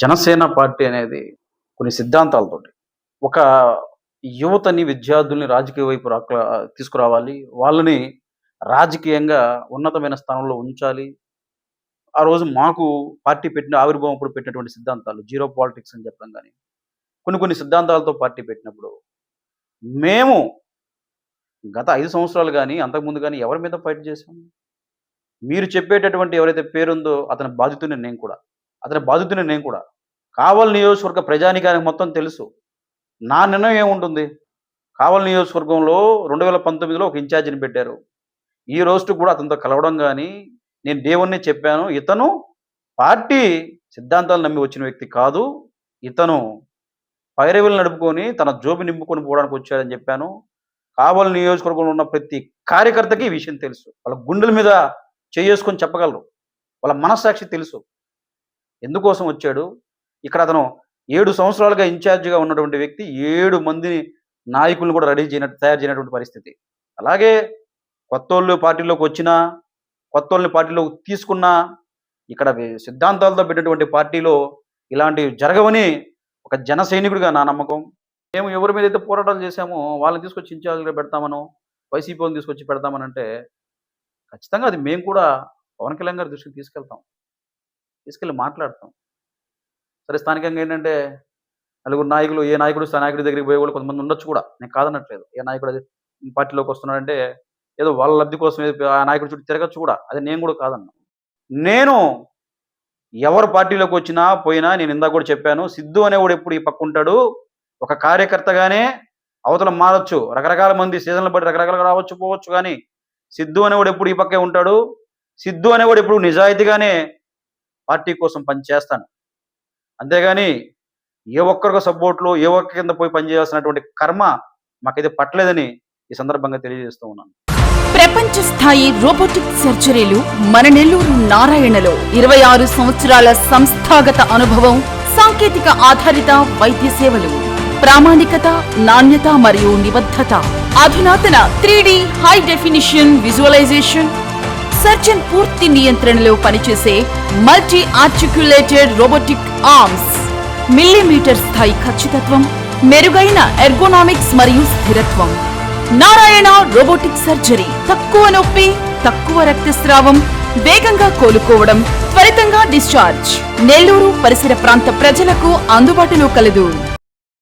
Janasena party అనేది కొన్ని సిద్ధాంతాలతోటి ఒక యువతని, విద్యార్థుల్ని రాజకీయ వైపు తీసుకురావాలి. వాళ్ళని రాజకీయంగా ఉన్నతమైన స్థానంలో ఉంచాలి. ఆ రోజు మాకు పార్టీ పెట్టిన ఆవిర్భావం అప్పుడు పెట్టినటువంటి సిద్ధాంతాలు జీరో పాలిటిక్స్ అని చెప్పడం గాని, కొన్ని కొన్ని సిద్ధాంతాలతో పార్టీ పెట్టినప్పుడు మేము గత 5 సంవత్సరాలు గాని, అంతకుముందు గాని ఎవరి మీద ఫైట్ చేశాం? మీరు చెప్పేటటువంటి ఎవరైతే పేరుందో అతని బాధితుడిని నేను కూడా. కావలి నియోజకవర్గ ప్రజానీకానికి మొత్తం తెలుసు. నా నిర్ణయం ఏముంటుంది? కావలి నియోజకవర్గంలో 2019లో ఒక ఇన్ఛార్జిని పెట్టారు. ఈ రోజుకి కూడా అతనితో కలవడం గాని, నేను దేవుణ్ణి చెప్పాను. ఇతను పార్టీ సిద్ధాంతాలు నమ్మి వచ్చిన వ్యక్తి కాదు. ఇతను పైరవీలు నడుపుకొని తన జోబి నింపుకొని పోవడానికి వచ్చాడని చెప్పాను. కావలి నియోజకవర్గంలో ఉన్న ప్రతి కార్యకర్తకి ఈ విషయం తెలుసు. వాళ్ళ గుండెల మీద చేసుకొని చెప్పగలరు. వాళ్ళ మనస్సాక్షి తెలుసు. ఎందుకోసం వచ్చాడు? ఇక్కడ అతను 7 సంవత్సరాలుగా ఇన్ఛార్జిగా ఉన్నటువంటి వ్యక్తి 7 మంది నాయకులను కూడా తయారు చేయనటువంటి పరిస్థితి. అలాగే కొత్తోళ్ళు పార్టీలోకి వచ్చినా, కొత్తోళ్ళని పార్టీలోకి తీసుకున్నా, ఇక్కడ సిద్ధాంతాలతో పెట్టినటువంటి పార్టీలో ఇలాంటివి జరగవని ఒక జన సైనికుడిగా నా నమ్మకం. మేము ఎవరి మీద అయితే పోరాటాలు చేశామో వాళ్ళని తీసుకొచ్చి ఇన్ఛార్జిగా పెడతామనో, వైసీపీ వాళ్ళని తీసుకొచ్చి పెడతామనంటే ఖచ్చితంగా అది మేము కూడా పవన్ కళ్యాణ్ గారి దృష్టికి తీసుకెళ్ళి మాట్లాడతాం. సరే, స్థానికంగా ఏంటంటే నలుగురు నాయకులు, ఏ నాయకుడు నాయకుడి దగ్గరికి పోయే వాళ్ళు కొంతమంది ఉండొచ్చు కూడా, నేను కాదనట్లేదు. ఏ నాయకుడు అది పార్టీలోకి వస్తున్నాడంటే ఏదో వాళ్ళ లబ్ధి కోసం ఆ నాయకుడి చుట్టూ తిరగచ్చు కూడా, అది నేను కూడా కాదన్నా. నేను ఎవరు పార్టీలోకి వచ్చినా పోయినా నేను ఇందాక కూడా చెప్పాను, సిద్ధు అనేవాడు ఎప్పుడు ఈ పక్క ఉంటాడు. ఒక కార్యకర్తగానే అవతల మారచ్చు, రకరకాల మంది సీజన్లు బట్టి రకరకాలుగా రావచ్చు పోవచ్చు, కానీ సిద్ధు అనేవాడు ఎప్పుడు ఈ పక్కే ఉంటాడు. సిద్ధు అనేవాడు ఎప్పుడు నిజాయితీగానే పార్టీ కోసం పనిచేస్తాను. అంతేగాని ఏ ఒక్కరికి సపోర్ట్లో ఏ ఒక్క కింద పోయి పనిచేయాల్సినటువంటి కర్మ మాకైతే పట్టలేదని ఈ సందర్భంగా తెలియజేస్తూ ఉన్నాను. ప్రపంచ స్థాయి రోబోటిక్ సర్జరీలు మన నెల్లూరు నారాయణలో 26 సంవత్సరాల సంస్థాగత అనుభవం, సాంకేతిక ఆధారిత వైద్య సేవలు, ప్రామాణికత, నాణ్యత మరియు నిబద్ధత, అధునాతన 3D high definition visualisation, surgeon పూర్తి నియంత్రణలో పనిచేసే multi articulated robotic arms, millimetre స్థాయి ఖచ్చితత్వం, మెరుగైన ఎర్గోనామిక్స్ మరియు స్థిరత్వం. Narayana robotic surgery. తక్కువ నొప్పి, తక్కువ రక్తస్రావం, వేగంగా కోలుకోవడం, త్వరితంగా డిశ్చార్జ్. నెల్లూరు పరిసర ప్రాంత ప్రజలకు అందుబాటులో కలదు.